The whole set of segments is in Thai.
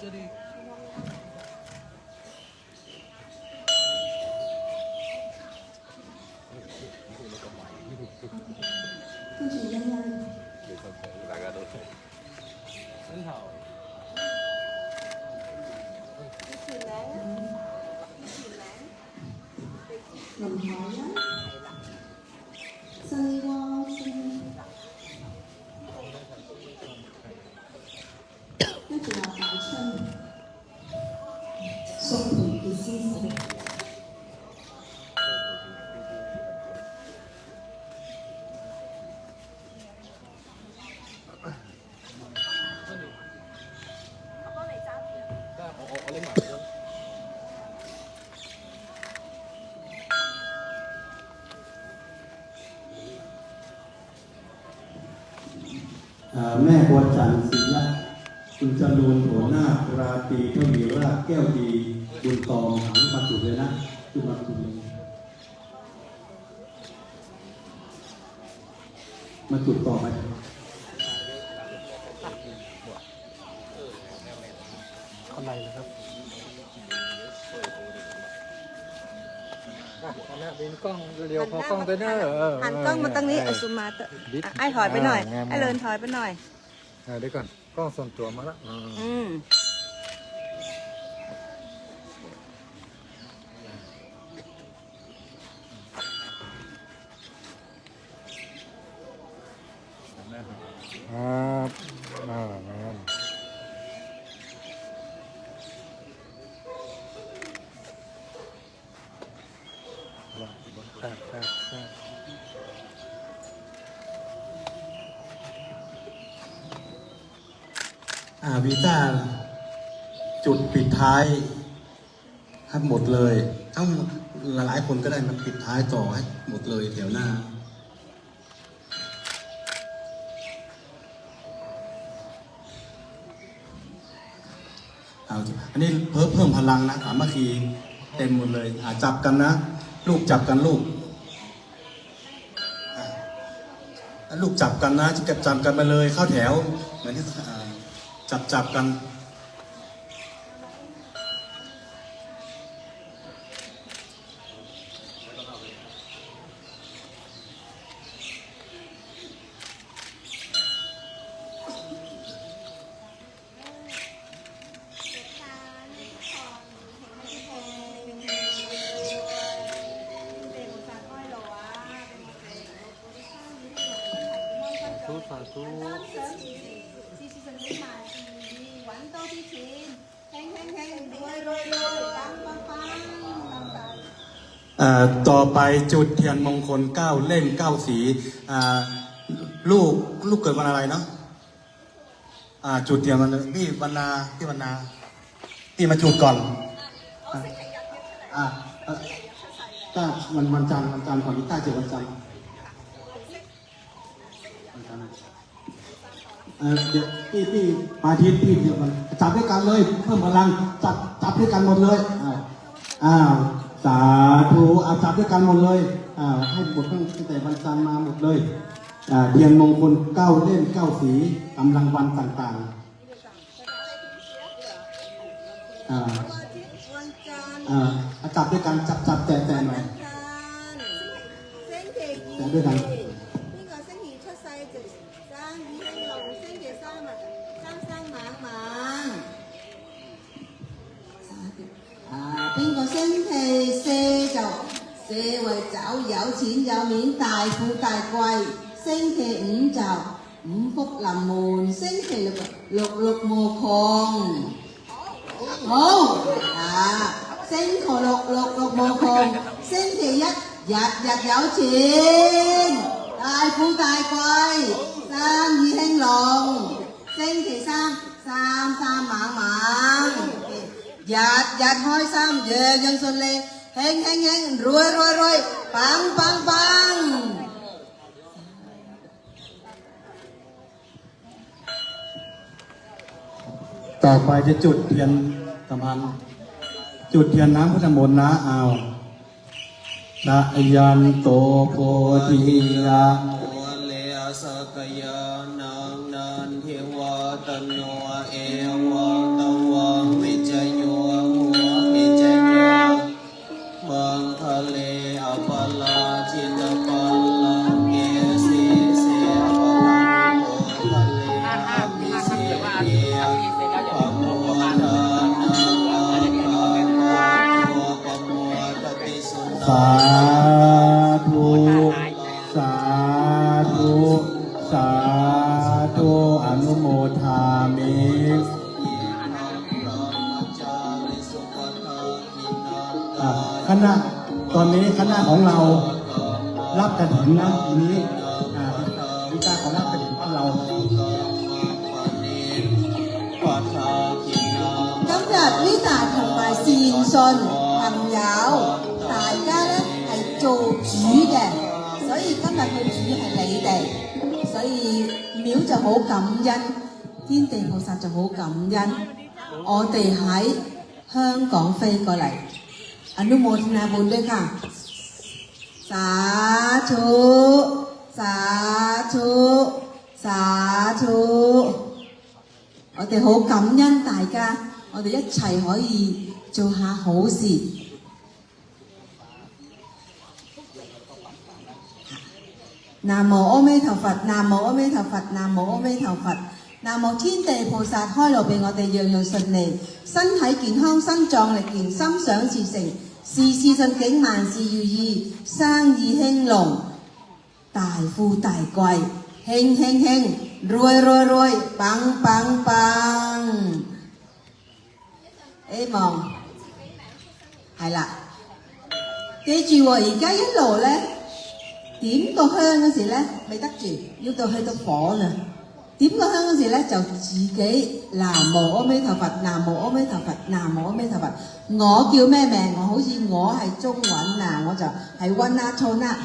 Mình hỏi á, xây qua xây nó chỉ là tạo chân sông thủy thì sinh sạch.แม่บัวจันทร์ศรีละคุณจรูนโถนาราตรีทวีราชแก้วดีบุญตองหันมาจุดเลยนะจุดมาจุดเลยมาจุดต่อไปอะไรนะครับเป็นกล้องเรียวพอกล้องไปเนอะหันกล้องมาตรงนี้ไอซูมมาไอถอยไปหน่อยไอเลินถอยไปหน่อยเดี๋ยวก่อนกล้องส่วนตัวมาแล้ววีซ่าจุดปิดท้ายให้หมดเลยทั้งหลายคนก็ได้มันปิดท้ายต่อให้หมดเลยแถวหน้าอันนี้เพิ่มพลังนะสามัคคีเต็มหมดเลยจับกันนะลูกจับกันลูกจับกันนะจะจับกันไปเลยเข้าแถวเหมือนที่จับกันสาธุต่อไปจุดเทียนมงคล9เล่ม9สีลูกเกิดวันอะไรเนาะจุดเทียนมันพี่วรรณาพี่มาจุดก่อนก็วันจันทร์ก่อนที่ต้าเจอวันจันทร์เดี๋ยวพี่อาทิตย์พี่เดี๋ยวมันจับด้วยกันเลยเพิ่มพลังจับด้วยกันหมดเลยสาธุจับด้วยกันหมดเลยให้หมดตั้งแต่วันจันทร์มาหมดเลยเทียนมงคล9เล่ม9สีกำลังวันต่างๆจับด้วยกันจับแตะหน่อยแตะด้วยกัน邊個星期四就四圍找有錢有面大富大貴，星期五就五福臨門，星期六六無窮。好星期六無窮，星期一日日有錢，大富大貴，生意興隆，星期三三猛猛。日日開心，樣樣順利，興รวยปังต่อไปจะจุดเทียนสัมพันธ์จุดเทียนน้ำพุทธมนต์นะนะยันโตโพธิยะโอเลสกยานังนันทิวาตโนเอวัตวา จิตปัลลังเกสีเสวะลังโอทะเลอามิเสเดียปะโมทานาปะปะโมทะปิสุนา สาธุสาธุสาธุอนุโมทามิ คณะตอนนี้คณะของเรารับกฐินนะทีนี้วิชาของรับกฐินของเรา 今日呢大同埋善信朋友，大家咧係做主嘅，所以今日嘅主係你哋，所以廟就好感恩，天地菩薩就好感恩，我哋喺香港飛過嚟，อนุโมทนาบุญด้วยค่ะ สาธุ สาธุ สาธุ 我哋好感恩大家，我哋一齊可以做下好事。南無阿彌陀佛，南無阿彌陀佛，南無阿彌陀佛，南無天地菩薩開路俾我哋樣樣順利，身體健康，身壯力健，心想事成，事事順境，萬事如意，生意興隆，大富大貴，興興興，รวยรวยรวยปังปังปัง望係啦，記住喎，而家一路咧點個香嗰時咧未得住，要到去到火啦。點個香嗰時咧就自己南無阿彌陀佛，南無阿彌陀佛，南無阿彌陀佛。我叫咩名？我好似我係中文啊，我就係溫那措那，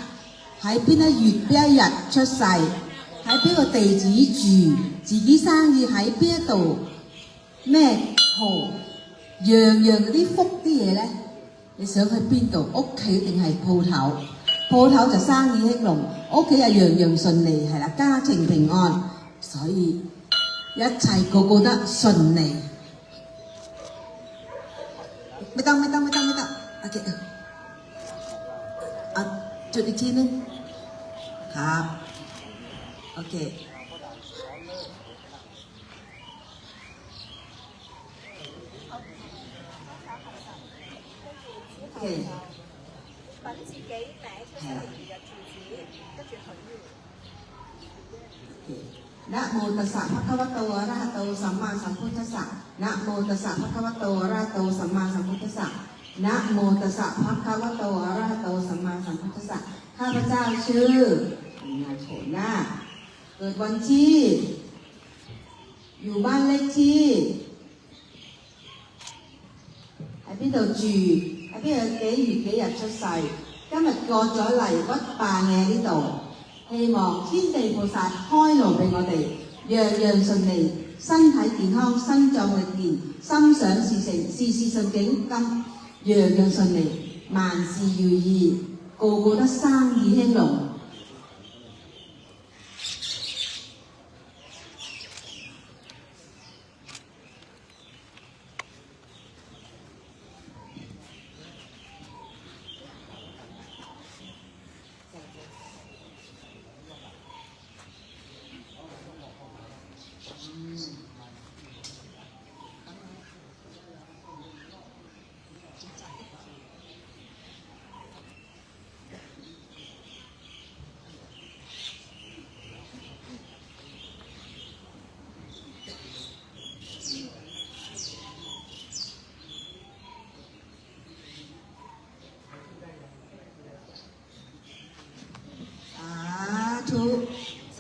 喺邊一月邊一日出世，喺邊個地址住，自己生意喺邊一度咩號，樣樣嗰啲福啲嘢咧，你想去邊度？屋企定係鋪頭？鋪頭就生意興隆，屋企又樣樣順利，係啦，家庭平安。所以一切個個得順利。ไม่ต้องโอเคจุดอีกทีนึงครับโอเคโอเค揾自己名出嚟嘅住址，跟住許願。นะโมตัสสะภะคะวะโตอะระหะโตสัมมาสัมพุทธัสสะนะโมตัสสะภะคะวะโตอะระหะโตสัมมาสัมพุทธัสสะนะโมตัสสะภะคะวะโตอะระหะโตสัมมาสัมพุทธัสสะข้าพเจ้าชื่อนายโฉหน้าเกิดวันที่อยู่บ้านเลขที่喺邊度住喺邊度幾月幾日出世今日過咗嚟屈霸嘅呢度希望天地菩薩開路俾我哋，樣樣順利，身體健康，身壯力健，心想事成，事事順境，樣樣順利，萬事如意，個個得生意興隆。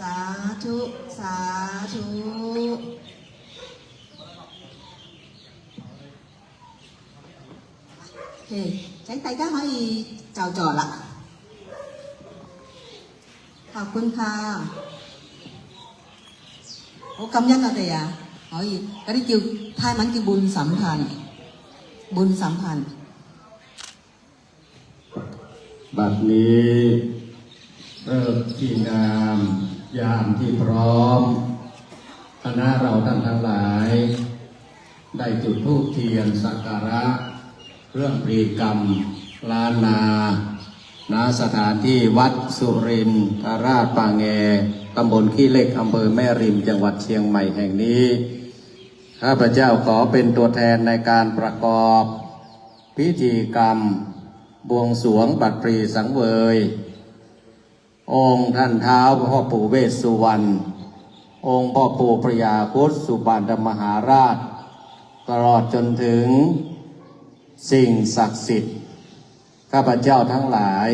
สาธุ สาธุ โอเค請大家可以就座啦。ขอบคุณค่ะ好感恩我哋啊，可以嗰啲叫泰文叫บุญสัมพันธ์บุญสัมพันธ์ บัดนี้เริ่มที่งามยามที่พร้อมคณะเราท่านทั้งหลายได้จุดธูปเทียนสักการะเครื่องปรีกรรมล้านนา ณสถานที่วัดสุรินทราชปางแงตำบลขี้เหล็กอำเภอแม่ริมจังหวัดเชียงใหม่แห่งนี้ข้าพเจ้าขอเป็นตัวแทนในการประกอบพิธีกรรมบวงสรวงบัตรปรีสังเวย องค์ท่านท้าวพ่อปู่เวสสุวรรณองค์พ่อปู่พระยาครุฑสุบานมหาราชตลอดจนถึงสิ่งศักดิ์สิทธิ์ข้าพเจ้าทั้งหลาย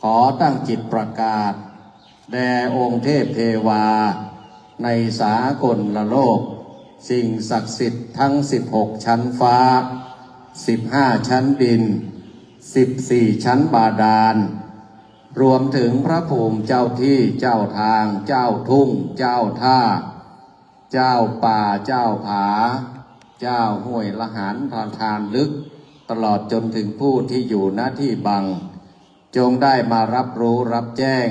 ขอตั้งจิตประกาศแด่องค์เทพเทวาในสากลโลกสิ่งศักดิ์สิทธิ์ทั้ง16ชั้นฟ้า15ชั้นดิน14ชั้นบาดาลรวมถึงพระภูมิเจ้าที่เจ้าทางเจ้าทุ่งเจ้าท่าเจ้าป่าเจ้าผาเจ้าห้วยละหารทานลึกตลอดจนถึงผู้ที่อยู่หน้าที่บังจงได้มารับรู้รับแจ้ง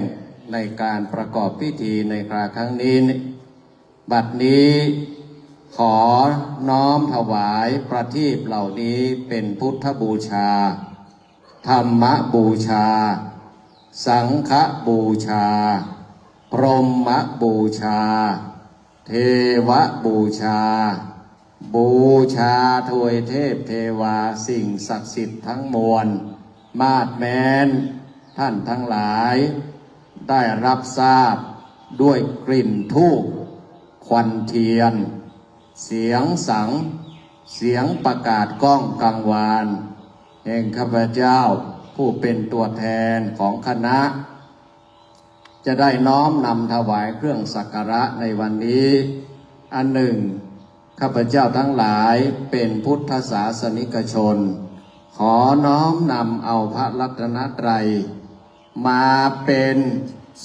ในการประกอบพิธีในคราครั้งนี้บัดนี้ขอน้อมถวายประทีปเหล่านี้เป็นพุทธบูชาธรรมบูชาสังฆบูชาพรหมบูชาเทวบูชาบูชาทวยเทพเทวาสิ่งศักดิ์สิทธิ์ทั้งมวลมาดแม้นท่านทั้งหลายได้รับทราบด้วยกลิ่นธูปควันเทียนเสียงสังเสียงประกาศก้องกังวานแห่งข้าพเจ้าผู้เป็นตัวแทนของคณะจะได้น้อมนำถวายเครื่องสักการะในวันนี้อันหนึ่งข้าพเจ้าทั้งหลายเป็นพุทธศาสนิกชนขอน้อมนำเอาพระรัตนตรัยมาเป็น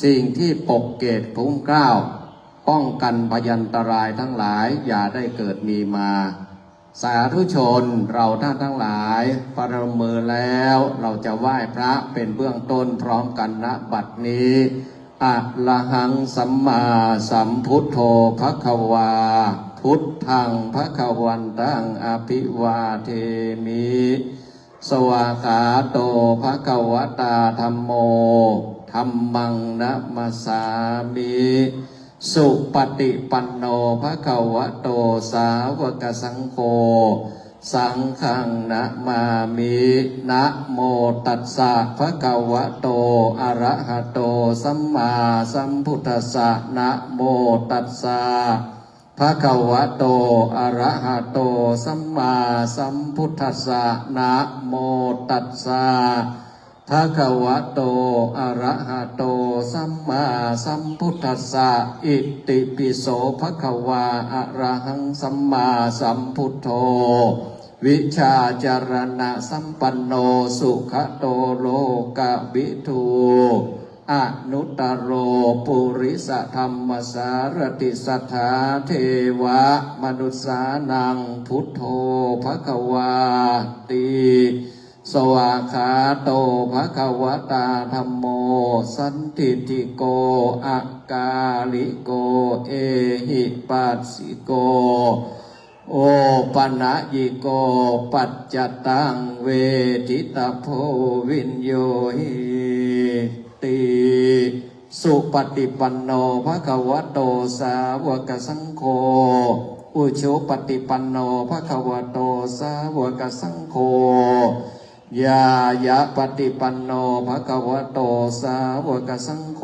สิ่งที่ปกเกตคุ้มเกล้าป้องกันพยันตรายทั้งหลายอย่าได้เกิดมีมาสาธุชนเราท่านทั้งหลายประนมมือแล้วเราจะไหว้พระเป็นเบื้องต้นพร้อมกันณบัดนี้อะระหังสัมมาสัมพุทโธภควาพุทธังภควันตังอภิวาเทมิสวากขาโตภควตาธัมโมธัมมังนะมัสสามิสุปฏิปันโนภควโตสาวกสังโฆสังฆังนะมามินะโมตัสสะภควโตอะระหะโตสัมมาสัมพุทธัสสะนะโมตัสสะภควโตอะระหะโตสัมมาสัมพุทธัสสะนะโมตัสสะภควโตอะระหะโตสัมมาสัมพุทธัสสะอิติปิโสภควาอะระหังสัมมาสัมพุทโธวิชาจารณะสัมปันโนสุขโตโลกวิทูอนุตตโรปุริสธรรมสารติสัทธาเทวะมนุสสานังพุทโธภควาติสวากขาโตภควตาธัมโมสันติติโกอะกาลิโกเอหิปัสสิโกโอปนะยิโกปัจจตังเวทิตาโพวินโยหิติสุปฏิปันโนภควโตสาวกสังโฆอุชุปฏิปันโนภควโตสาวกสังโฆยายะปฏิปันโนภควโตสาวกสังโฆ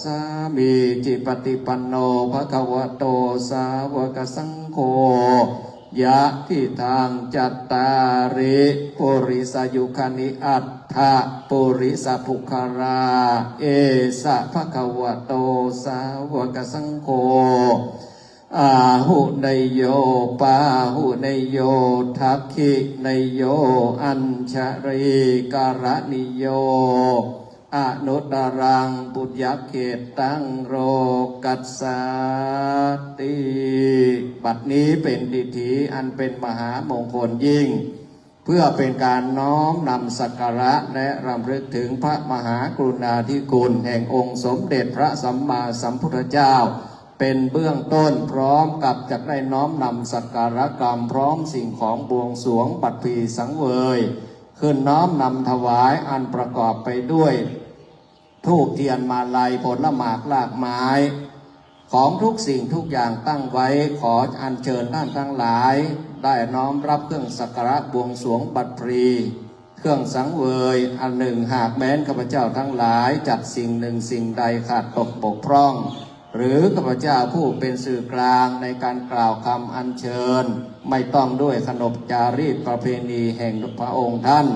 สามีจิปฏิปันโนภควโตสาวกสังโฆยะทิทางจัตตาริปุริสยุคณิอัตถะปุริสภุคาราเอสะภควโตสาวกสังโฆอาหุเนยโยปาหุเนยโยทักขิเนยโยอัญชริการณิโยอนุตตรังปุญญเขตังโรกัสสาติบัดนี้เป็นดิถีอันเป็นมหามงคลยิ่งเพื่อเป็นการน้อมนำสักการะและรำลึกถึงพระมหากรุณาธิคุณแห่งองค์สมเด็จพระสัมมาสัมพุทธเจ้าเป็นเบื้องต้นพร้อมกับจะได้น้อมนำสักการะกรรมพร้อมสิ่งของบวงสรวงบัตรพีสังเวย ขึ้นน้อมนำถวายอันประกอบไปด้วยธูปเทียนมาลัยผลหมากรากไม้ของทุกสิ่งทุกอย่างตั้งไว้ขออัญเชิญท่านทั้งหลายได้น้อมรับเครื่องสักการะบวงสรวงบัตรพรีเครื่องสังเวยอันหนึ่งหากแม้นข้าพเจ้าทั้งหลายจัดสิ่งหนึ่งสิ่งใดขาดตกบกพร่องหรือข้าพเจ้าผู้เป็นสื่อกลางในการกล่าวคำอัญเชิญไม่ต้องด้วยขนบจารีตประเพณีแห่งพระองค์ท่าน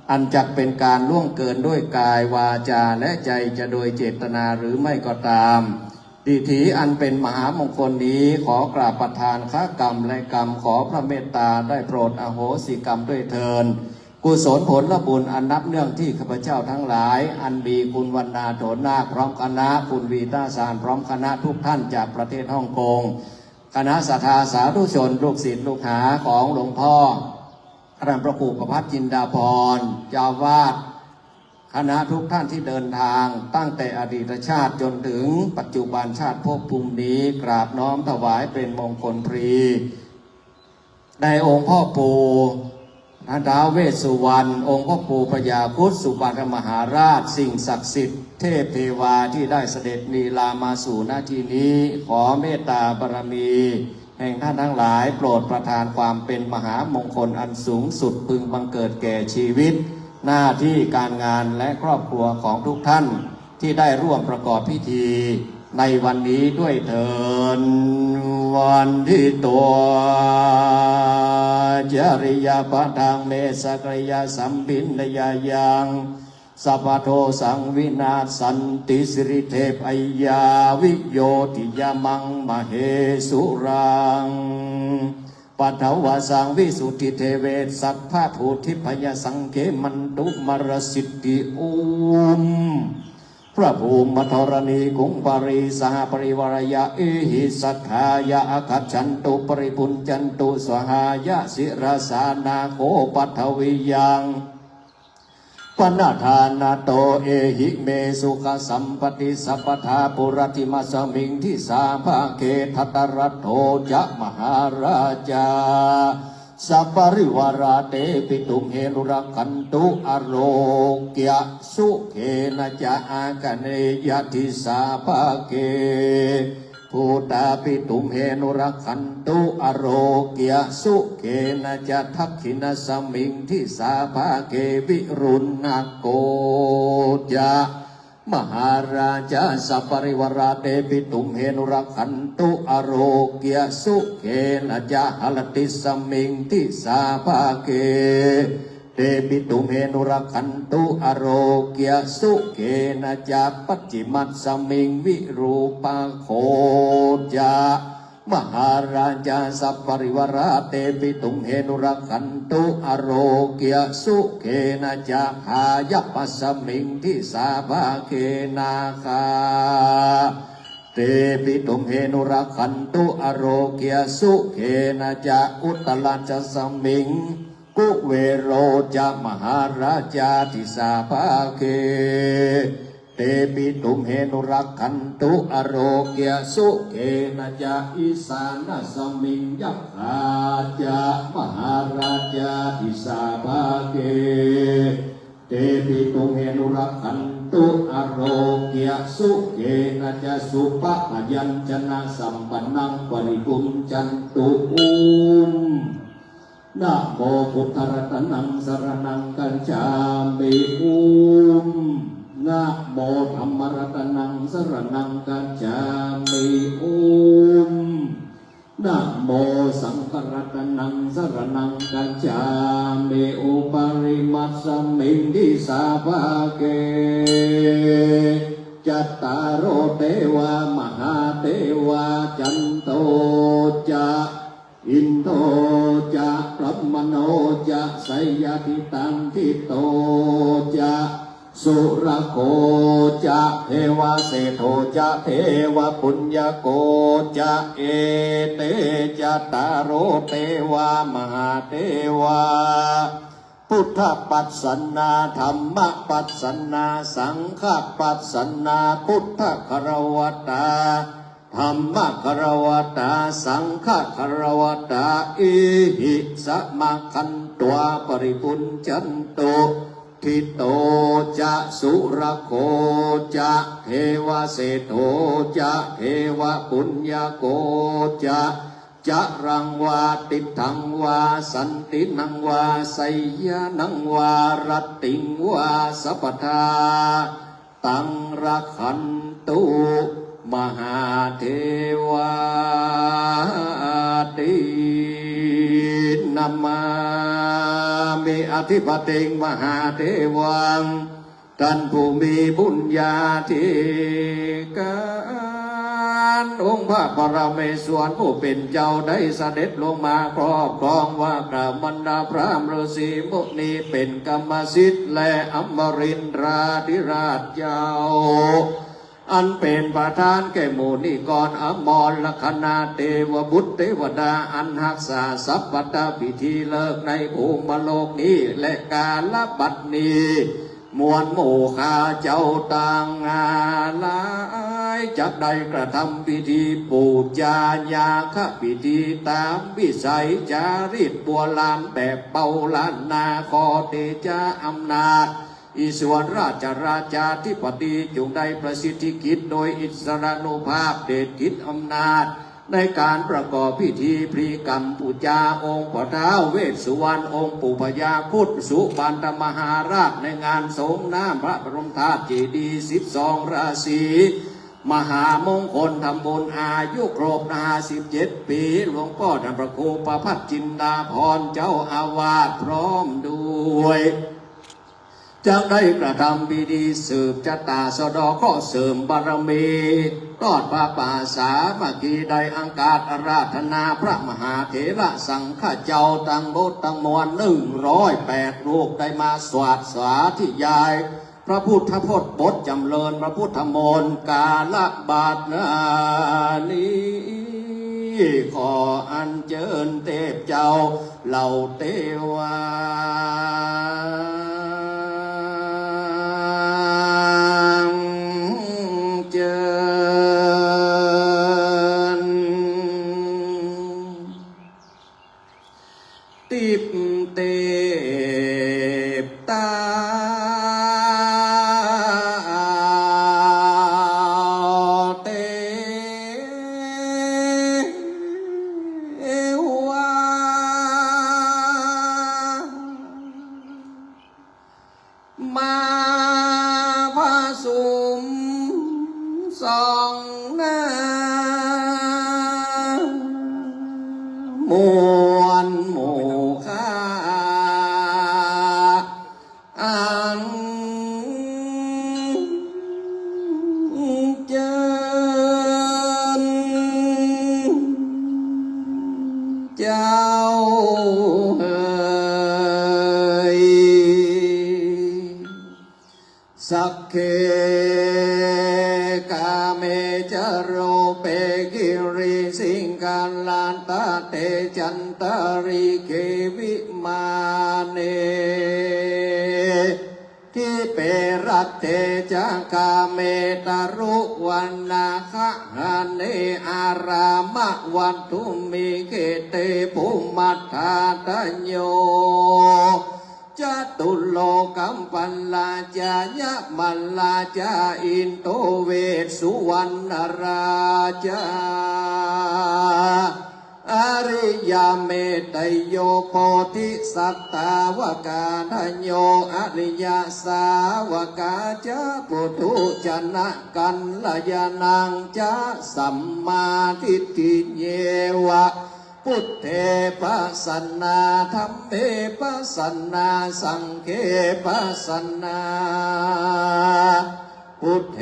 อันจักเป็นการล่วงเกินด้วยกายวาจาและใจจะโดยเจตนาหรือไม่ก็ตามดิถีอันเป็นมหามงคลนี้ขอกราบประทานค้ากรรมและกรรมขอพระเมตตาได้โปรดอโหสิกรรมด้วยเถิดกุศลผลและบุญอันนับเนื่องที่ข้าพเจ้าทั้งหลายอันมีคุณวรรณาโถนาพร้อมคณะคุณวีตาสารพร้อมคณะทุกท่านจากประเทศฮ่องกงคณะศรัทธาสาธุชนลูกศิษย์ลูกหาของหลวงพ่อพระพระครูประภัสจินดาภรณ์เจ้าวาดคณะทุกท่านที่เดินทางตั้งแต่อดีตชาติจนถึงปัจจุบันชาติภพภูมินี้กราบน้อมถวายเป็นมงคลพรีในองค์พ่อปู่พระท้าวเวสสุวรรณองค์พ่อปู่พญาครุฑสุบรรณมหาราชสิ่งศักดิ์สิทธิ์เทพเทวาที่ได้เสด็จลีลามาสู่หน้าที่นี้ขอเมตตาบารมีแห่งท่านทั้งหลายโปรดประทานความเป็นมหามงคลอันสูงสุดพึงบังเกิดแก่ชีวิตหน้าที่การงานและครอบครัวของทุกท่านที่ได้ร่วมประกอบพิธีในวันนี้ด้วยเถิดวันที่ตัวจริยปทังเมสกริยสัมพินยายังสัพพโทสังวินาศสันติสิริเทพอัยยาวิโยติยามังมเหสุรังปัทวาสังวิสุทธิเทเวสัพพะภูทิพยสังเกมันตุมรสิทธิพระภูมิธรณีกุงปาริสหปริวารยะเอหิสัทธายะอาคัจฉันตุปริปุญจันตุสหายะสิรสานาโคปัทวิยังปนาทานาโตเอหิเมสุขสัมปติสัพพทาปุรติมาสมิงทิสาภาเกทัตรัตโธจะมหาราชาสัพปริวาราเตปิตุมเหนุรักขันตุอโรกยสุเขนะจะอากเนยติสาภาเกภูตาปิตุมเหนุรักขันตุอโรกยสุเขนะจะทักขินสมิงทิสาภาเกวิรุณนโกจะมหาราชาสัพปริวาราเตปิตุมเหนุรักขันตุอโรกยสุเขนะจะหลติสมิงทิสาภาเกเตปิตุมเหนุรักขันตุอโรกยสุเขนะจะปัจจิมัสสมิงวิรูปโคจะมหาราชาสัพปริวาราเตปิตุมเหนุรักขันตุอโรกยสุเขนะจะหายปัสสมิงทิสาภาเกนาคาเตปิตุมเหนุรักขันตุอโรกยสุเขนะจะอุตตลัญจสมิงกุเวโรจะมหาราชาทิสาภาเกเตปิตุมเหนุรักขันตุอโรกยสุเขนะจะอิสานสมิงยักขาจะมหาราชาทิสาภาเกเตปิตุมเหนุรักขันตุอโรกยสุเขนะจะสุปะยัญชนะสัมปันนังปริปุญจันตุนะโมพุทธรัตนังสรณังกัจฉามินะโมธัมมรัตนังสรณังกัจฉามินะโมสังฆรัตนังสรณังกัจฉามิอุปริมัสสมิงทิสาภาเกจัตตารโอเทวามหาเทวาจันโตจะอินโทจะพรหมโนจะไสยทิตังทิโตจะสุรโกจะเทวะเสโทจะเทวะปุญญโกจะเอเตจะตารโรเทวามหาเทวาพุทธปัสสนาธรรมปัสสนาสังฆปัสสนาพุทธคารวตาธรรมคารวตาสังฆคารวตาอิหิสมะคันต ตัวปริปุญจันโตทิโตจะสุรโคจะเทวเศรษโธจะเทวปุญญโกจะรังวาติทังวาสันตินังวาไสยนังวารัตติงวาสัพพทาตังรักขันตุมหาเทวาตินามามิอธิปติงมหาเทวังท่านผู้มีบุญญาธิการองค์พระปรเมศวรผู้เป็นเจ้าได้เสด็จลงมาครอบครองว่ากระบรรดาพระฤาษีมุนีเป็นกรรมสิทธิ์และอมรินทราธิราชเจ้าอันเป็นประธานแก่หมู่นิกรอมรคณาเทวบุตรเทวดาอันหักษาสัพพตพิธีเลิกในภูมิโลกนี้และกาลบัดนี้มวลหมู่ข้าเจ้าต่างงาลายจักได้กระทำพิธีปูจายาคพิธีตามวิสัยจารีตบัวลานแบบเป่าล้านนาขอเดชะอำนาจอิสวรราชาธิปติจงได้ประสิทธิกิจโดยอิสรานุภาพเดชกิจอำนาจในการประกอบพิธีพรีกรรมปูจาองค์พระท้าวเวสสุวรรณองค์ปู่พญาครุฑสุบันตมหาราชในงานสงน้ำพระบรมธาตุเจดีย์12 ราศีมหามงคลทำบุญอายุครบ57 ปีหลวงพ่อท่านพระครูประภัตจินดาพรเจ้าอาวาสพร้อมด้วยจะได้กระทำพิธีสืบชะตาสะเดาะเคราะห์เสริมบารมีทอดพระป่าสามัคคีได้อังคาจอาราธนาพระมหาเถระสังฆเจ้าตั้งโบสถ์ตั้งมวล108 รูปได้มาสวดสาธยายพระพุทธพจน์บทจำเริญพระพุทธมนต์กาลบาทนานี้ขออัญเชิญเทพเจ้าเหล่าเทวาติบเตบตาเตวามาผสมสองหน้ามวลหมู่ข้าอันเจริญเจ้าเอ๋ยสักเคกาเมจโรเปกิริสิงคาลานตาเตจันตาริเกวิมาเนทิเปรัตเตจังกาเมตารุวันนาคะหันเนอารามะวันทุมิเกเตภูมัฏฐาตโยจตุโลกัมปัลลาจายะมัลลาจาอินโตเวสสุวรรณราชาอริยเมตโยโพธิสัตตาวกาทโยอริยสาวกาจะปุถุชนะกันลยานังจะสัมมาทิฏฐิเยวะพุทเทปัสสนาธัมเมปัสสนาสังฆเปัสสนาพุทเท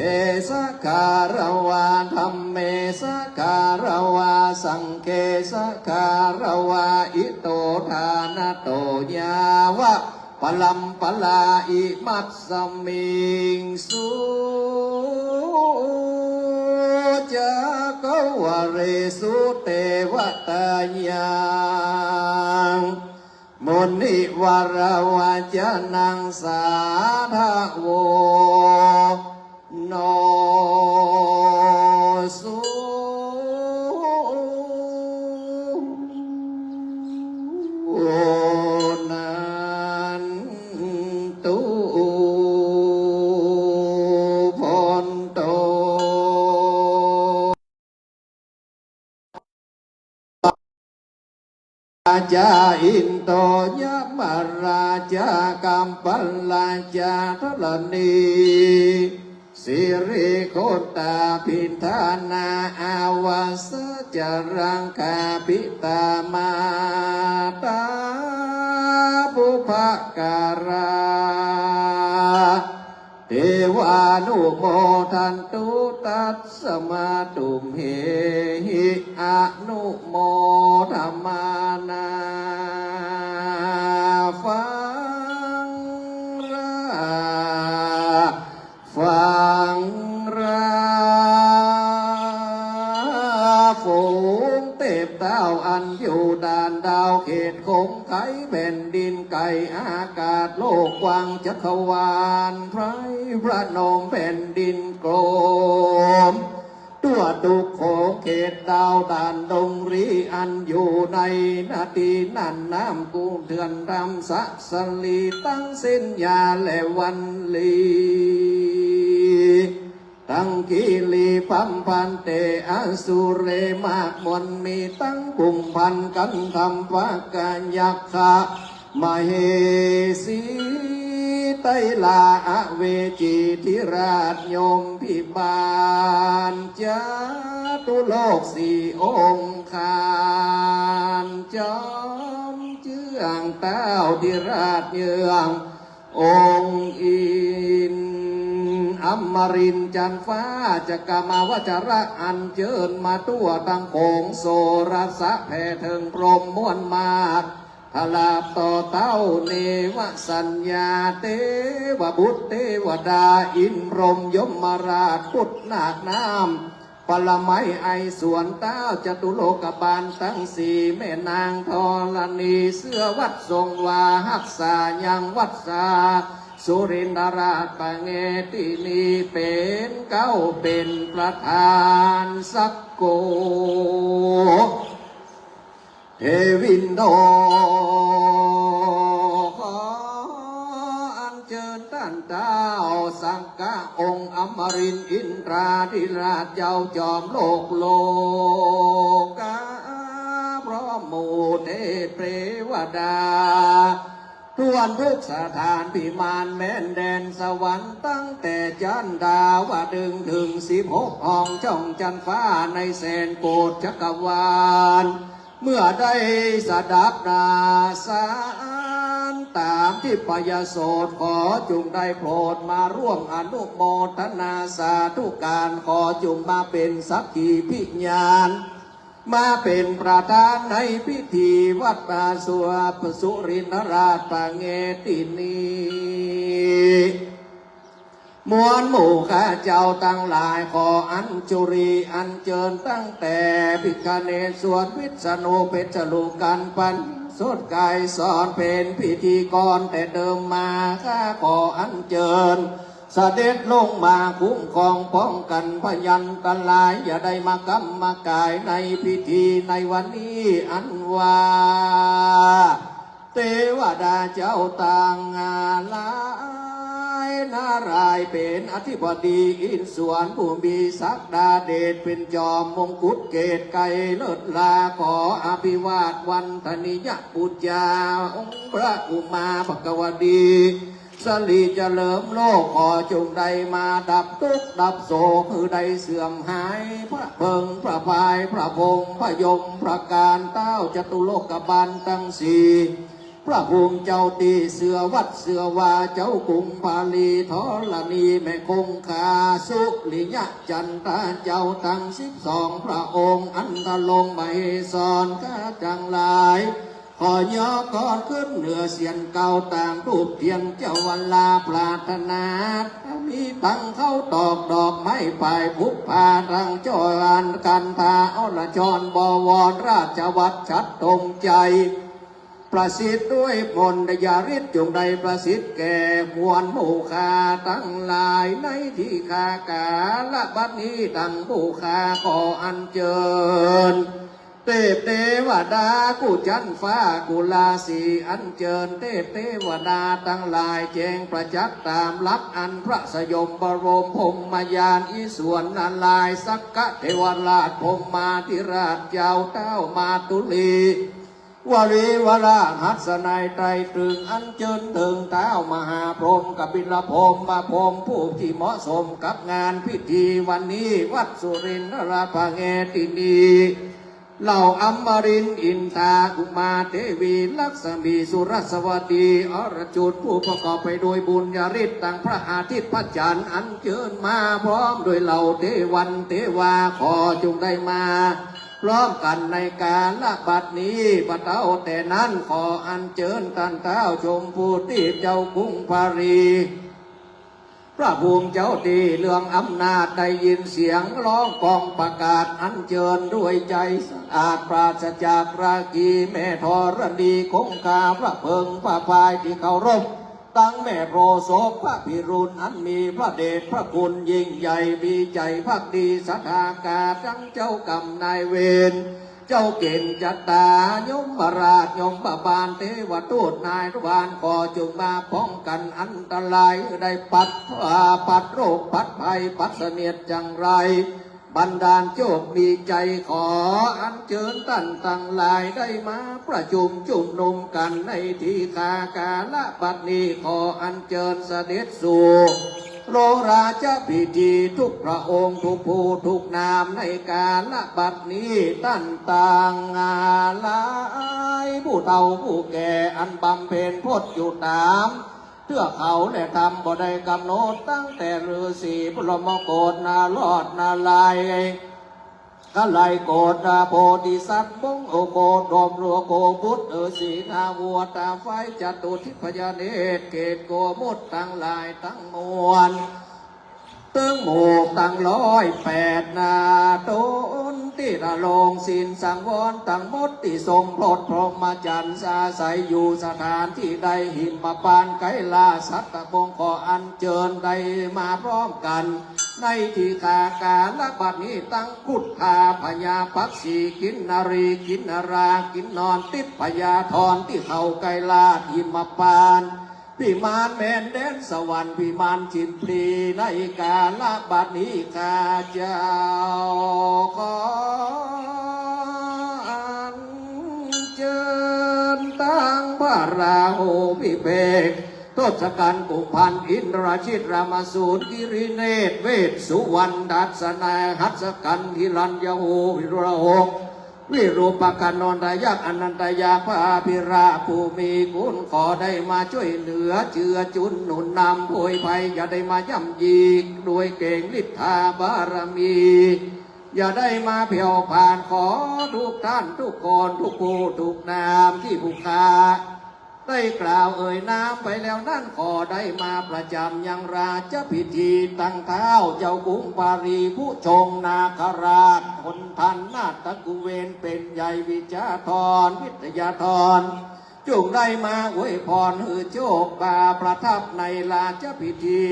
สการวาธัมเมสการวาสังฆสการวาอิโตทานโตยาวะปลัมปลาอิมัสสมิงสุจักวะเรสุเตวตายังมุนิวรวาจนังสาธโวโนสุโอนา จาอินโตยะมราชากัมปัลลาจาทลนีสิริโคตาพิธานาอาวาสจารังคาปิตามาตาบุภการาเทวานุโมทันตุตัสสมาตุมเหหิอนุโมธมานาฟังราฝูงเทพเต้าอันอยู่ด่านดาวเขตคงไขแผ่นดินไก่อากาศโลกกว้างจักรวาลไพรพระนองแผ่นดินโกลมตัวตุกของเขตดาวด่านดงรีอันอยู่ในนาทีนั้นน้ำกูเถื่อนดำสัสลีตั้งเส้นยาและวันลีตั้งกิลีพัมพันเตอสุเรมากมนมีตั้งบุ่มพันกันทำภากันยักขะมเหสีไตลาอเวจีธิราชโยมพิบาลจาตุโลกสี่องค์คานจอมเจื่องเต้าธิราชเยืององค์อินอมรินจันฟ้าจักรมาวจระอันเจิญมาตัวตั้งโขงโสรสะแผ่ถึงพรหมม้วนมาดพลาบต่อเต้าเนวสัญญาเทวบุตรเทวดาอินพรหมยมราชพุทธนาคน้ำปรมัยไอสวนเต้าจตุโลกบาลทั้งสี่แม่นางธรณีเสื้อวัดทรงวาหักษายังวัดสาสุรินทราชปะเงตินีเป็นเก้าเป็นประธานสักโกเทวินโดขออัญเชิญท่านเจ้าสังฆะองค์อมรินทร์อินทราธิราชเจ้าจอมโลกโลกาพร้อมหมู่เทพเทวดาทวนทุกสถานพิมานแม่นแดนสวรรค์ตั้งแต่จันดาวดึงถึง16ห้องช่องจันฟ้าในแสนโกฏจักรวาลเมื่อได้สดับนาสารตามที่พยโสดขอจุงได้โปรดมาร่วมอนุโมทนาสาธุการขอจุงมาเป็นสักขีพยานมาเป็นประธานในพิธีวัดป่าสัวสุรินทราชปะเงตินีมวลหมู่ข้าเจ้าตั้งหลายขออัญจุรีอัญเชิญตั้งแต่ภิกขเนศวรวิษณุเพชรลูกันปันสุดกายสอนเป็นพิธีกรแต่เดิมมาข้าขออัญเชิญเสด็จลงมาคุ้มครองป้องกันพยันตรายอย่าได้มากำมากายในพิธีในวันนี้อันว่าเทวดาเจ้าต่างลายนารายเป็นอธิบดีอินสวนผู้มีศักดาเดชเป็นจอมมงกุฎเกตไกรเลิศลาขออภิวาทวันธนิยปุจจาองค์พระอุมาภกวดีสลีเจริญโลกขอจงได้มาดับทุกข์ดับโศกคือได้เสื่อมหายพระเพิงพระพายพระพงพระยมพระการเต้าจตุโลกบาลทั้งสี่พระภูมิเจ้าตีเสือวัดเสือวาเจ้ากรุงพาลีธรณีแม่คงคาสุริยะจันทาเจ้าทั้ง12พระองค์อันตลงไมสอนข้าจังหลายขอยอก่อนขึ้นเหนือเสียนเก่าต่างรูปเทียนเจ้าวันลาปรารถนามีตั้งเข้าตอกดอกไม้ปลายพุกพารังจอยอันกันทาอรชรบวรราชวัดชัดตรงใจประสิทธิ์ด้วยมนต์ยาฤทธิ์จงได้ประสิทธิ์แก่มวลหมู่คาตั้งหลายในที่คากาละบัดนี้ตั้งหมู่คาขออัญเชิญเทพเทวดากุจันฟ้ากุลาสีอัญเชิญเทพเทวดาตั้งหลายแจ้งประจักษ์ตามลักษณ์อันพระสยมบรมพรหมยานอิสวนนาลายสักกะเทวราชพรหมาธิราชเจ้าเต้ามาตุลี วลีวลาหัสนัยไตรตรึงอันเจิญถึงเท้ามหาพรหมกับบิลพรหมมาพรหมผู้ที่เหมาะสมกับงานพิธีวันนี้วัดสุรินทราภเงตินีเหล่าอมรินทร์อินทาอุมาเทวีลักษมีสุรสวัสดีอรจุดผู้ประกอบไปโดยบุญญาฤทธิ์ต่างพระอาทิตย์พระจันทร์อันเจิญมาพร้อมโดยเหล่าเทวันเทวาขอจงได้มาพร้อมกันในการละบัดนี้บัดเต้าแต่นั้นขออัญเชิญท่านเท้าชมพูที่เจ้ากรุงพารีพระภูมิเจ้าตีเรื่องอำนาจได้ยินเสียงร้องกองประกาศอัญเชิญด้วยใจสะอาดปราศจากราคีแม่ธรณีคงคาพระเพิงพระพายที่เคารพตั้งแม่โพโสพระพิรุณอันมีพระเดชพระคุณยิ่งใหญ่มีใจภักดีศรัทธากาทั้งเจ้ากรรมนายเวรเจ้าเก่งจัตตายมราชยมบาลเทวทูตนายทวารขอจงมาป้องกันอันตรายได้ปัดโรคปัดภัยปัดเสนียดจังไรบันดาลโชคมีใจขออัญเชิญท่านทั้งหลายได้มาประชุมจุมนุมกันในที่คากาละบัดนี้ขออัญเชิญเสด็จสู่โลราชพิธีทุกพระองค์ทุกผู้ทุกนามในกาละบัดนี้ท่านต่างหลายผู้เฒ่าผู้แก่อันบำเพ็ญพจน์อยู่ตามเทือกเขาและทำบ่ได้กำหนดตั้งแต่ฤาษีพรหมโกฏนาลอดนาลายกะไลโกฏนาโพธิสัตว์บงโอโกฏรมรัวโกพุทธสีนาวัวตาไฟจตุทิพยเนตเกตโกมุตตั้งหลายตั้งมวลตึงหมูกตั้ง108นาตนที่ระลงสินสังวรตั้งมดที่ทรงพลดพรหมจรรย์อาศัยอยู่สถานที่ใดหิมปานไกลาสัตตบงขออัญเชิญได้มาพร้อมกันในที่คาการละบัดนี้ตั้งคุดคาพญาพักษีกินนารีกินนารากินนอนติดพญาธรที่เขาไกลาหิมปานพิมานแมนแดนสวรรค์พิมานจินปรีในกาละบัดนี้ข้าเจ้าขออัญเชิญตั้งพระราหูพิเภกทศกัณฐ์กุพันธ์อินทรชิตรามสูรกิริเนศเวสสุวรรณดัสนาหัสกันธิรัญญโหวิรุฬโหวิรูปกันนนทยักษ์อนันตยาพระพิราผู้มีคุณขอได้มาช่วยเหลือเจือจุนหนุนนำโวยภัยอย่าได้มาย่ำยีด้วยเก่งฤทธาบารมีอย่าได้มาเพียวผ่านขอทุกท่านทุกคนทุกผู้ทุกนามที่ผู้ค้าได้กล่าวเอ่ยน้ำไปแล้วนั่นขอได้มาประจำยังราชพิธีตั้งเท้าเจ้ากรุงปารีผู้ชงนาคราชคนทันนาตกุเวนเป็นใหญ่วิจาธรวิทยาธรจงได้มาอวยพรหือโชคบาประทับในราชพิธี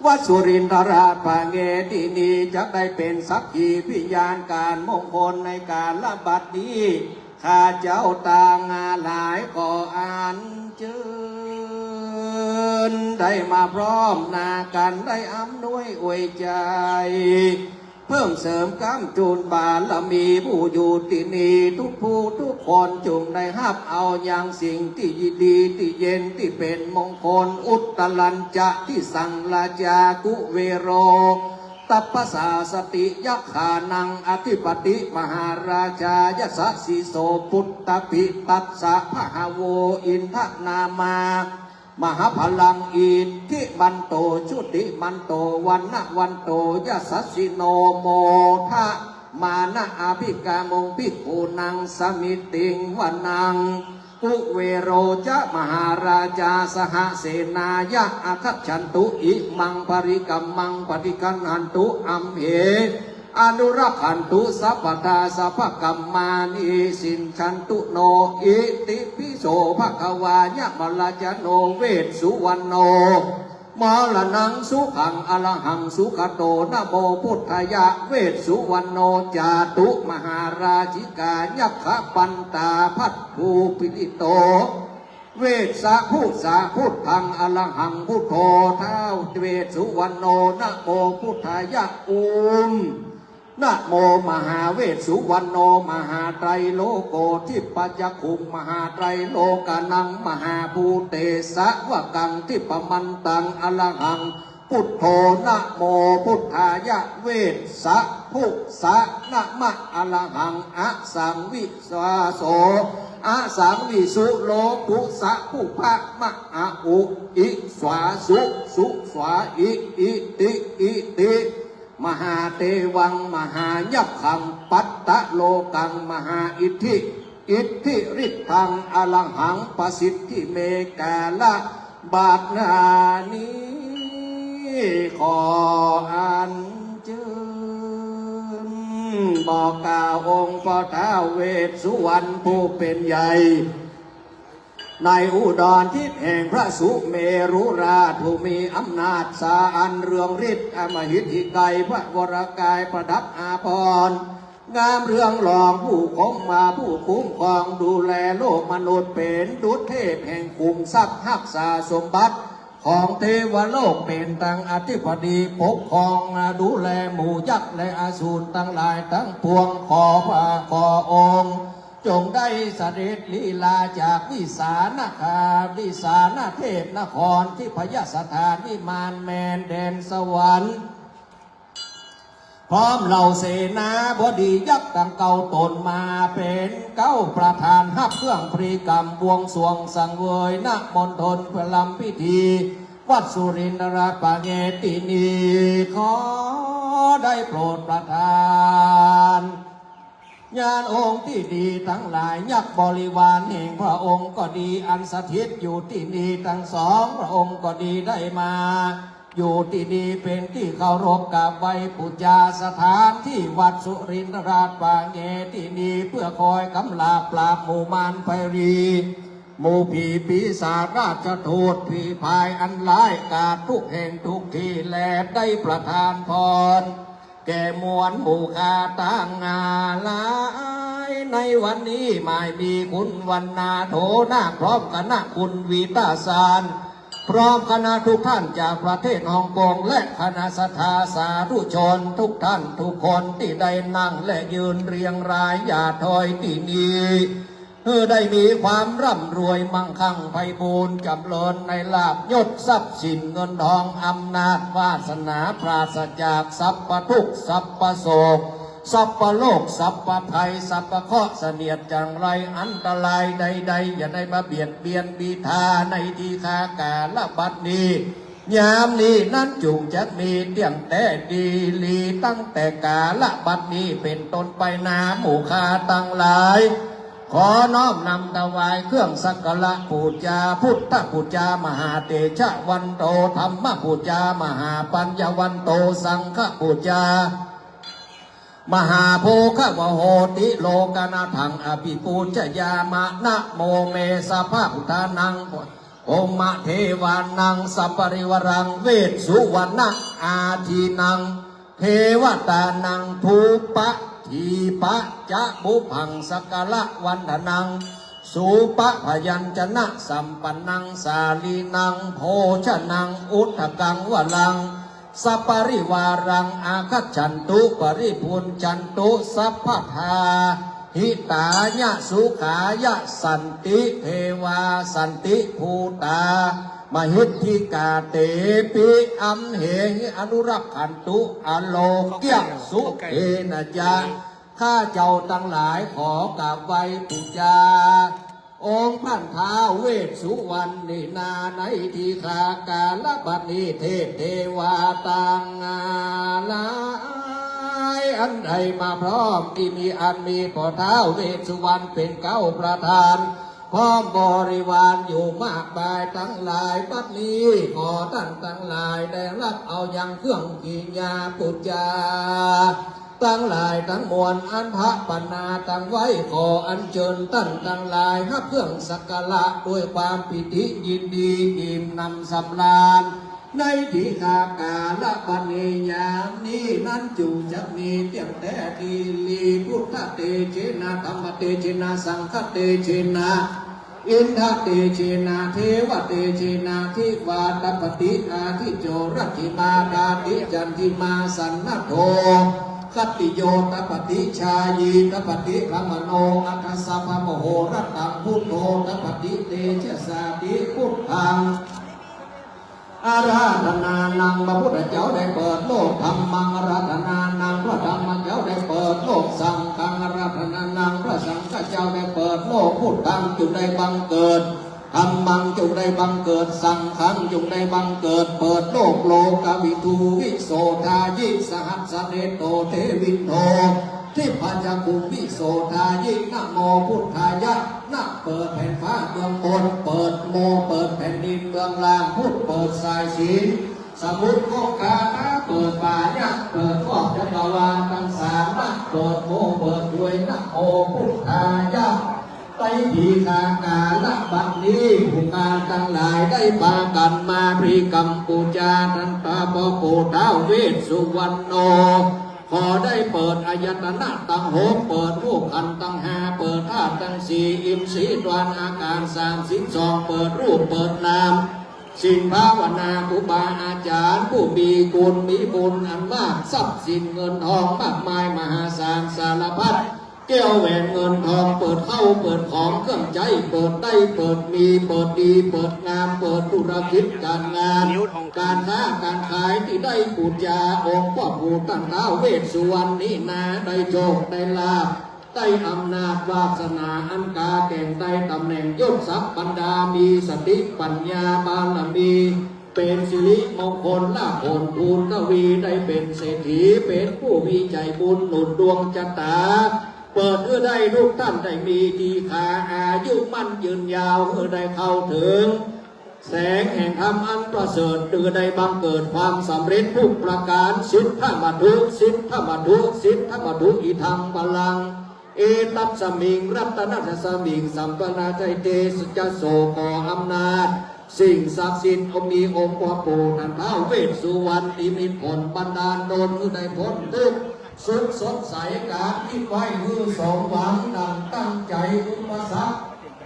วัดสุรินทราชพาเงที่นี้จะได้เป็นสักขีพยานการมงคลในการละบัดนี้ข้าเจ้าต่างหลายขออัญเชิญได้มาพร้อมหน้ากันได้อำนวยอวยใจเพิ่มเสริมกำจูนบารมีผู้อยู่ที่นี่ทุกผู้ทุกคนจงได้ฮับเอาอย่างสิ่งที่ดีที่เย็นที่เป็นมงคลอุตตลัญจะที่สังลาจากุเวโรตัปปสาสติยักขานังอธิปติมหาราชายสสิโสปุตตปิตัสสะพะหะโวอินทนามามหาพลังอินทิมันโตชุติมันโตวันนะวันโตยสสิโนโมทะมานะอภิกามงภิกขุนังสมิติงวันนังกุเวโรจะมหาราชาสหเสนายะอาคัจฉันตุอิมังปริกัมมังปฏิคันหันตุอัมเหอนุรักขันตุสัพพทาสัพพกัมมานิสินชันตุโนอิติปิโสภควายะมลจโนเวสสุวรรณโนมรณังสุขังอรหังสุขโตนะโมพุทธายะเวสสุวรรณโนจาตุมหาราชิกายักขปันตาพัทภูปิลิโตเวสสะพุทธังอรหังพุทโธท้าวเวสสุวรรณโนนะโมพุทธายะอุม นะโมมหาเวสสุวรรณโนมหาไตรโลโกทิปจักขุมมหาไตรโลกานังมหาภูเตสะวะกังทิปมันตังอรหังพุทโธนะโมพุทธายะเวสสะพุสะนะมะอรหังอะสังวิสวาโสอะสังวิสุโลภุสะภุภะมะอะอุอิสวาสุสุสวาอิติอิมหาเทวังมหายัพขังปัตตะโลกังมหาอิทธิฤทธังอรหังปสิทธิเมกาละบาทนานี้ขออัญเชิญบอกกล่าวองค์พ่อท้าวเวสสุวรรณผู้เป็นใหญ่ในอุดรทิศแห่งพระสุเมรุราชผู้มีอำนาจสาอันเรืองฤทธิ์อมหิทธิไกรพระวรกายประดับอาภรณ์งามเรืองรองผู้คงมาผู้คุ้มครองดูแลโลกมนุษย์เป็นดุจเทพแห่งคุมทรัพย์รักษาสมบัติของเทวโลกเป็นตังอธิปดีปกครองดูแลหมู่ยักษ์และอสูรทั้งหลายทั้งปวงขอพระขอองค์จงได้เสด็จลีลาจากวิสานาเทพนครที่พยสถานวิมานแมนแดนสวรรค์พร้อมเหล่าเสนาบดียักษ์ต่างเก่าตนมาเป็นเก้าประธานฮับเครื่องพรีกรรมบวงสรวงสังเวยณมณฑลเพื่อลำพิธีวัดสุรินทราปาเงตินีขอได้โปรดประทานญาณองค์ที่ดีทั้งหลายยักษ์บริวารแห่งพระองค์ก็ดีอันสถิตอยู่ที่นี่ทั้งสองพระองค์ก็ดีได้มาอยู่ที่นี่เป็นที่เคารพกราบไหว้บูชาสถานที่วัดสุรินทราชปางเงที่นี่เพื่อคอยกำลาปราบหมู่มารไพรีหมู่ผีปีศาจราชทูตผีพายอันร้ายกาจทุกแห่งทุกที่แลได้ประทานพรแก่มวลหมู่คาตั้งนาลายในวันนี้ไม่มีคุณวันนาโถนาพร้อมคณะคุณวีตาสารพร้อมคณะทุกท่านจากประเทศฮ่องกงและคณะศรัทธาสาธุชนทุกท่านทุกคนที่ได้นั่งและยืนเรียงรายอย่าถอยที่นี้ได้มีความร่ำรวยมั่งคั่งไพบูรณ์จำเริญในลาภยศทรัพย์สินเงินทองอำนาจวาสนาปราศจากสัพพทุกข์สัพพโศกสัพพโลกสัพพภัยสัพพเคราะห์เสนียดจังไรอันตรายใดๆอย่าได้มาเบียดเบียนบีทาในทีฆากาลบัดนี้ยามนี้นั้นจุงจะมีเตี่ยงแต่ดีลีตั้งแต่กาลบัดนี้เป็นต้นไปนาหมู่คาตั้งหลายขอน้อมนำถวายเครื่องสักการะบูชาพุทธบูชามหาเตชะวันโตธรรมบูชามหาปัญญวันโตสังฆบูชามหาโภควโหติโลกนาถังอภิปูชยามะนะโมเมสภาพุทธานังโอมะเทวานังสัปริวรังเวสสุวรรณอาทีนังเทวตานังภูปะทีปะจะบุพังสกละวันนังสุปะพยัญชนะสัมปันนังสาลีนังโภชนังอุทกังวลังสัปริวารังอาคัจฉันตุปริพุนจันตุสัพพทาหิตายะสุขายะสันติเทวาสันติภูตามหิทธิกาเตปิอัมเหหิอนุรักขันตุอโลกยสุเอนะจาข้าเจ้าทั้งหลายขอกราบไหว้บูชาองค์พันท้าวเวสสุวรรณนี่นาในทีฆากาลบัดนี้เทพเทวาตังลายอันใดมาพร้อมที่มีอันมีพ่อท้าวเวสสุวรรณเป็นเก้าประธานพร้อมบริวารอยู่มากมายทั้งหลายบัดนี้ขอท่านทั้งหลายได้รับเอาอย่างเครื่องกินยาปุจจาตั้งหลายทั้งมวลอันพระปนาตั้งไว้ขออัญเชิญท่านทั้งหลายให้เพื่องสักการะด้วยความปิติยินดีอิ่มนำสำราญในทีฆากาลบัดนี้ยามนี้นั้นจุจะมีเตี่ยงแต่ทีลีพุทธเตเชนะธรรมเตเชนะสังฆเตเชนะอินทเตเชนะเทวเตเชนะทิวาตปฏิอาทิโจรัติมาดาติจันทิมาสันนโท สัตติโยตปฏิชายีตปฏิรมโนอัคสะพะโมโหรัตตังพุทโธตปฏิเตชะสาติพุทธังอาราธนานังพระพุทธเจ้าได้เปิดโลกธรรมังอาราธนานังพระธรรมเจ้าได้เปิดโลกสังฆังอาราธนานังพระสังฆเจ้าได้เปิดโลกพุทธังจุได้บังเกิดธรรมังจุได้บังเกิดสังฆังจุได้บังเกิดเปิดโลกโลกวิทูวิโสทายิสหัสเนโตเทวินโทที่พันจักุมวิโสทายินะโมพุทธายะนะเปิดแผ่นฟ้าเบื้องบนเปิดโมเปิดแผ่นดินเบื้องล่างพุทธเปิดสายศีลสมุทโภกาเปิดป่ายักเปิดครอบจักรวาลทั้งสามเปิดโมเปิดด้วยนะโมพุทธายะไตทีคากาละบัดนี้ผู้การทั้งหลายได้พากันมาพรีกรรมปูจาทันตาปโกท้าวเวสสุวรรณโนขอได้เปิดอายตนะตั้งหกเปิดรูปอันตั้งห้าเปิดธาตุตั้งสี่อินทรีย์ดวนอาการ32เปิดรูปเปิดนามสิ่งภาวนาครูบาอาจารย์ผู้มีกุลมีบุญอันมากทรัพย์สินเงินทองมากมายมหาศาลสารพัดแก้วแหวนเงินทองเปิดเข้าเปิดของเครื่องใจเปิดได้เปิดมีเปิดดีเปิดงามเปิดธุรกิจการงานการค้าการขายที่ได้ปูจาองค์พ่อปู่ตั้งท้าวเวสสุวรรณนี่นาได้โชคได้ลาภได้อำนาจวาสนาอันกาแก่งได้ตำแหน่งยศศักดิ์บรรดามีสติปัญญาบารมีเป็นสิริมงคลลาภผลทูลทวีได้เป็นเศรษฐีเป็นผู้มีใจบุญหนุนดวงชะตาเปิดเพื่อได้ลูกท่านได้มีดีขาอายุมั่นยืนยาวเพื่อได้เข้าถึงแสงแห่งธรรมอันประเสริฐเพื่อได้บังเกิดความสำเร็จทุกประการสิทธธรรทุสิทธธรรทุสิทธธรรทุอิทังบาลังเอตัสมิงรัตนัสสมิงสัมปนาใจเตสุจโสกอำนาจสิ่งศักดิ์สิทธิ์มีองค์พ่อปู่ท่านท้าวเวสสุวรรณที่มีผลบันดาลโดนเพื่อได้พ้นทุกข์สุดสดใสการที่ไว้มือสองหวังดังตั้งใจอุปสรรค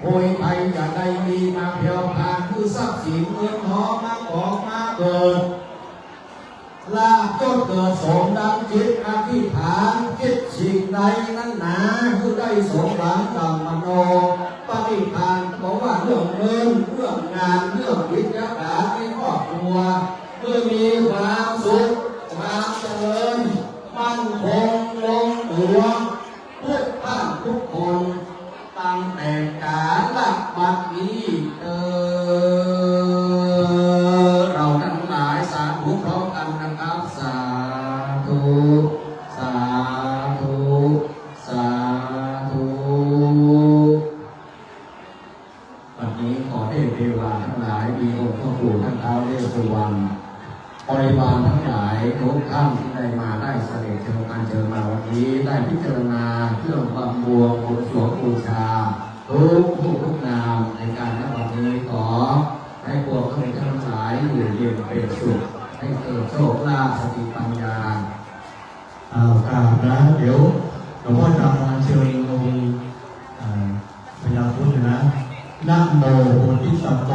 โอยไทยจะได้มีมาเพียวผ่านคือทรัพย์สินเงินทองมาออกมาเกิดลาภจนเกิดสมดังจิตอธิษฐานคิดสิ่งใดนั้นหนาคือได้สมหวังดังมโนปฏิภาณบอกว่าเรื่องเงินเรื่องงานเรื่องวิทยาการในครอบครัวเมื่อมีความสุขความเจริญมั่นคงลงตัวทุกท่านทุกคนตั้งแต่กาลบัดนี้เราทั้งหลายสาธุพร้อมกันนะครับสาธุสาธุสาธุวันนี้ขอเทวาทั้งหลายมีองค์พ่อปู่ท่านท้าวเวสสุวรรณบริวารทั้งหลายทุกท่านที่ได้มาได้เสด็จเชิญมาวันนี้ได้พิจารณาเครื่องบำบวงบวงสรวงบูชาทุกนามในการณวันนี้ขอให้พวกข้าพเจ้าทั้งหลายอยู่เย็นเป็นสุขให้เกิดโชคลาภสติปัญญาครับนะเดี๋ยวหลวงพ่อจะมาเชิญองค์พญาพุทธนะนะโมโพธิสัตว์โต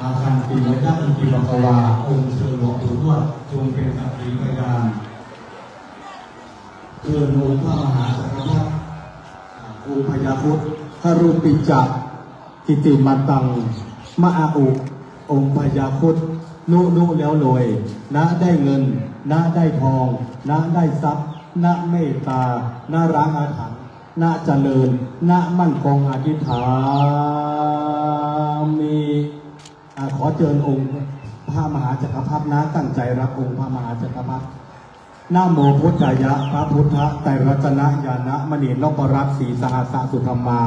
อาคันติมยะอิติปะกวาองค์เชิญหลวงปู่ทวดจงเป็นสักขีพยานเกิดองค์พระมหาจักรพรรดิองค์พญาพุทธคารุปิจักกิติมันตังมะอาอุองค์พญาพุทธนุแล้วรวยนะได้เงินนะได้ทองนะได้ทรัพย์นะเมตตานะร้างอาถรรพ์นะเจริญนะมั่นคงอธิษฐานมีขอเชิญองค์พระมหาจักรพรรดินะตั้งใจรับองค์พระมหาจักรพรรดินะโมพุทธายะพระพุทธไตรรัตนญาณมณีนพรัตน์ศรีสหัสสุธรรมา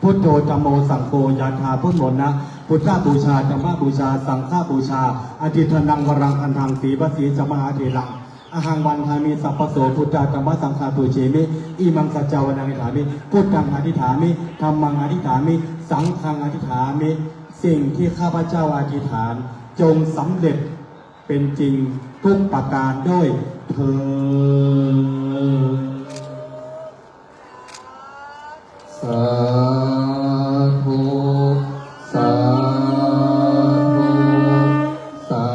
พุทโธธัมโมสังโฆยาธาพุทโธนะพุทธบูชาธรรมบูชาสังฆบูชาอธิธนังวรังอันทังสีวสีจมหาเถรังอาหังวันทามิสัพพโสพุทธธรรมสังฆาตุเชมิอิมังสัจจาวนังอธิษฐามิพุทธังอธิษฐามิธรรมังอธิษฐามิสังฆังอธิษฐามิสิ่งที่ข้าพเจ้าอธิษฐานจงสำเร็จเป็นจริงทุกประการด้วยเถิดสาธุสาธุสา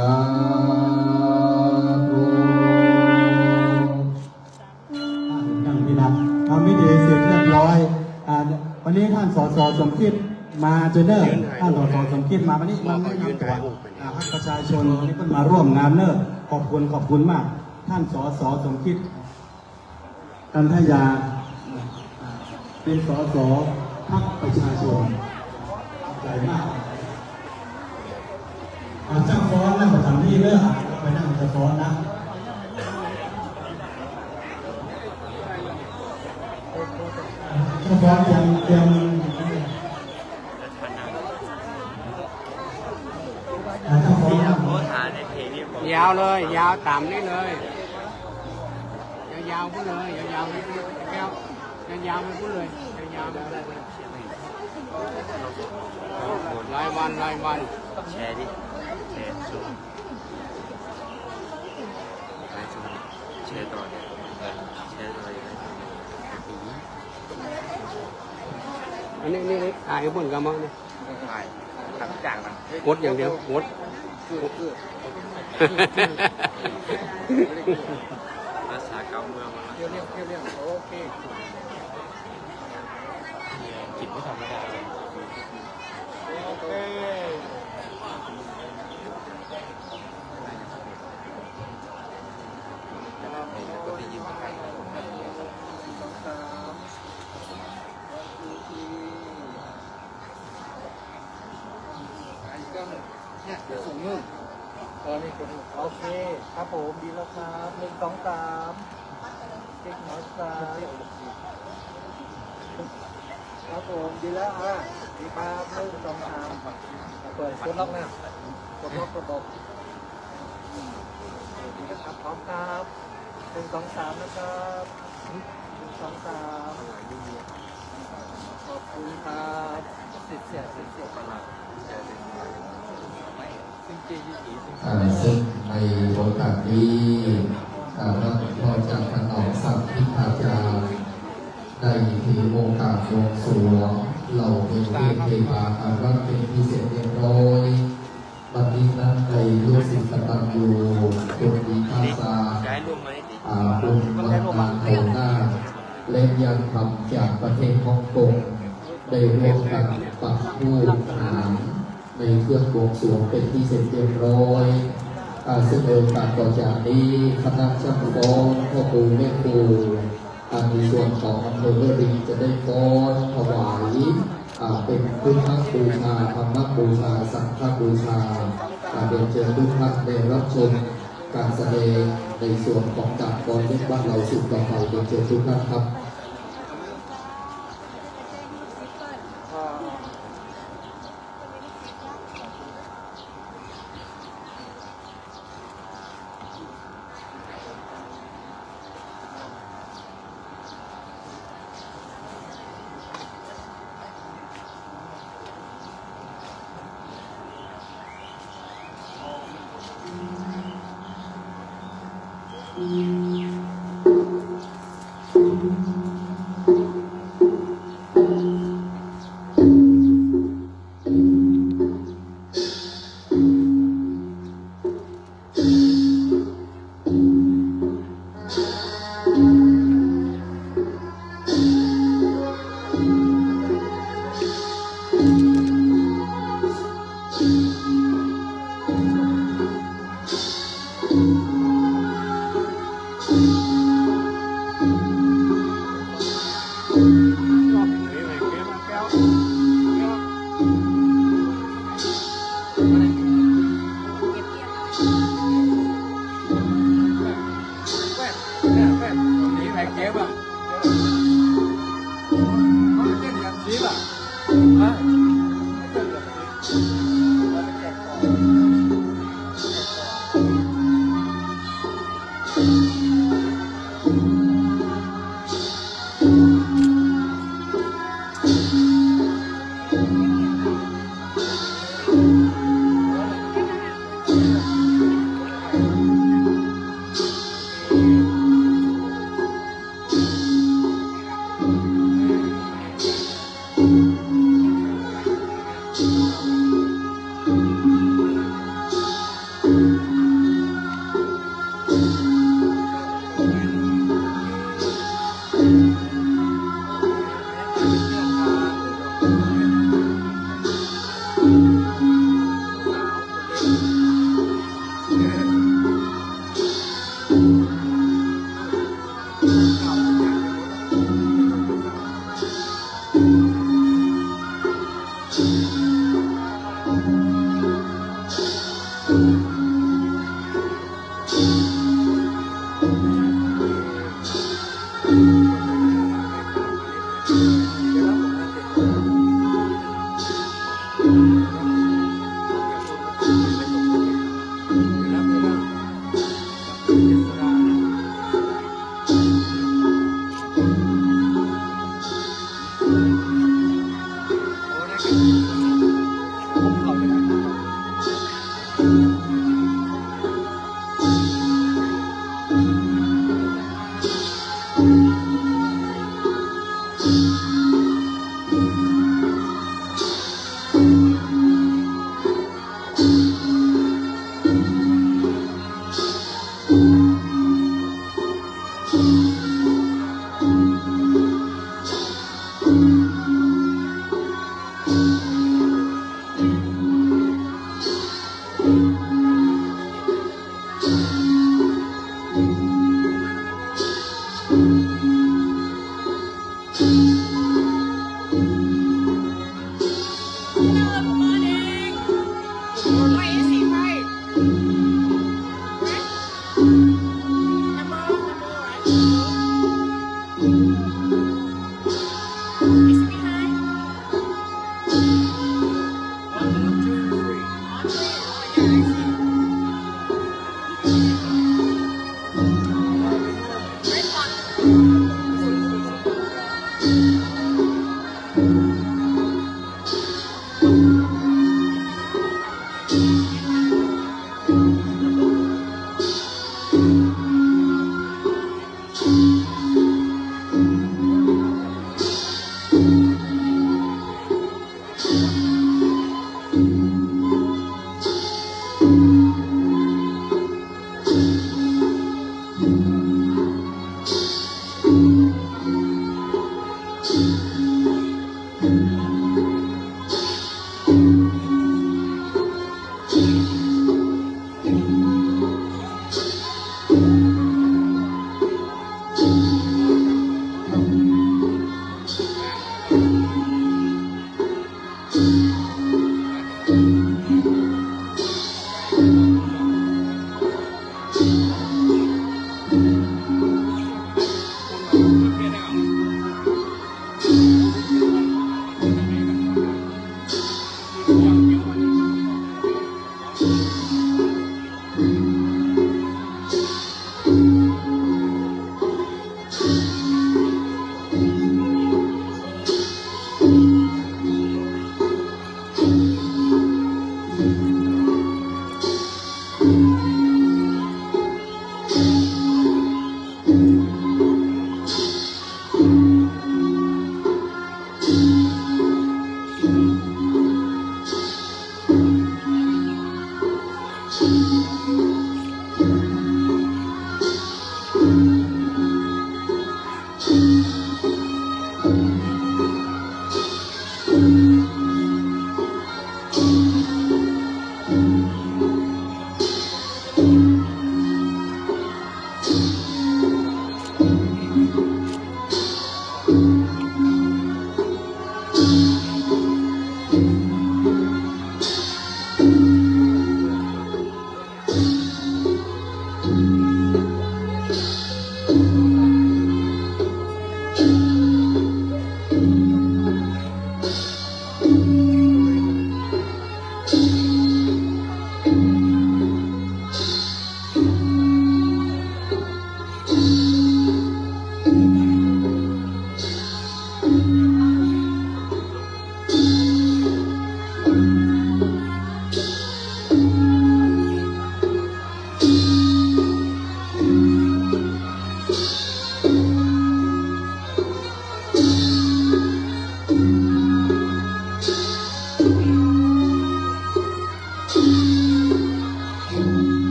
ธุ สสมคิดมาเจอเนอร์ท่านสสสมคิดมาวันนี้มาแนะนำตัวพรรคประชาชนวันนี้เพิ่งมาร่วมงานเนอร์ขอบคุณมาก ท่านสสสมคิดกันทยาเป็นสสพรรคประชาชนใหญ่มากเจ้าฟ้อนนั่งประจำที่เลิกไปนั่งจะฟ้อนนะเจ้าฟ้อนเตรียมเจ้าฟ้อนยาวเลยยาวต่ำนี่เลยยาวๆไปเลยยาวๆไปแก้วยาวๆไปพูดเลยยาวๆรายวันแชร์ดิแชร์ซูมไลฟ์ซูมแชร์ต่อเนี่ยแชร์ต่ออย่างไรอันนี้ถ่ายบนกระมังนี่ ถ่ายทำจากมัน งดอย่างเดียวงดภาษาเก่าเมืองมันเรียวโอเคกินไม่ธรรมดาโอเคก็ได้ยินใครเนี่ยเดี๋ยวส่งมือนี่คนโอเคครับผมดีแล้วครับ1 2 3เด็กน้อยครับครับผมดีแล้วดีครับ1 2 3เปิดกดล็อกนะกดล็อกดีนะครับพร้อมครับ1 2 3นะครับ1 2 3ขอบคุณครับเสียประหลาดซึ่งในโอกาสนี้รับพรจากท่านหนองสัมพิทาจารย์ได้ถือโอกาสบวงสรวงเหล่าเทวเทวาอารักษ์เป็นพิเศษเรียบร้อยบัดนี้นั้นในลูกศิษย์กตัญญูคุณดีภาษาคุณวัฒนาโถนาและยังทำจากประเทศฮ่องกงได้ร่วมกันปักผู้หางในเครื่องบวงสรวงเป็นที่เสร็จเรียบร้อยซึ่งโอกาสต่อจากนี้คณะช่างฟ้อนพ่อครูแม่ครูในส่วนของอำเภอเมืองจะได้ฟ้อนถวายเป็นพุทธบูชาธรรมบูชาสังฆบูชาเดินเชิญทุกท่านได้รับชมการแสดงในส่วนของจากฟ้อนเล็กบ้านเราสุดต่อไปเดินเชิญทุกท่านครับThank you.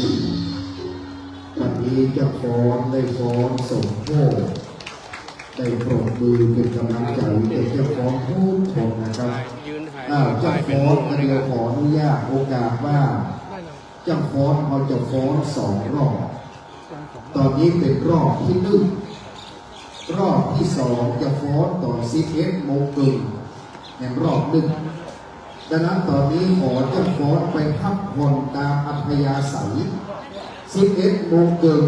ดีวันนี้เจะฟ้อนได้ฟ้อนสมโภชได้ปรบมือเป็นกำลังใจแก่เจ้าฟ้อนทุกคนนะครับ ยืนถ่าย เจ้าฟ้อนเรียขออนุญาตโอกาสว่าเจ้าฟ้อนเขาจะฟ้อน2 รอบตอนนี้เป็นรอบที่1รอบที่2จะฟ้อนตอน11 โมงครึ่งในรอบ1ดังนั้นตอนนี้ขอเจ้าฟ้อนไปพักผ่อนตามอัธยาศัย11 โมงครึ่ง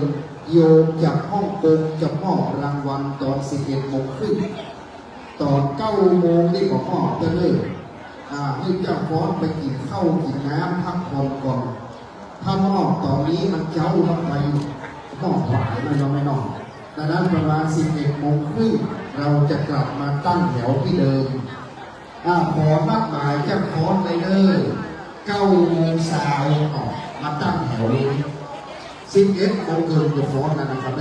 โยมจากฮ่องกงจะมอบรางวัลตอน11 โมงครึ่งตอน9 โมงนี่ขอมอบจะเลยให้เจ้าฟ้อนไปกินข้าวกินน้ำพักผ่อนก่อนถ้ามอบตอนนี้มันเจ้ามันไปมอบหวายมันยังไม่นอนดังนั้นประมาณ11 โมงครึ่งเราจะกลับมาตั้งแถวที่เดิมขอมากมายเจ้าฟ้อนเลยเลย9 โมงเช้ามาตั้งแถวนี้11 โมงครึ่งจะฟ้อนนะครับ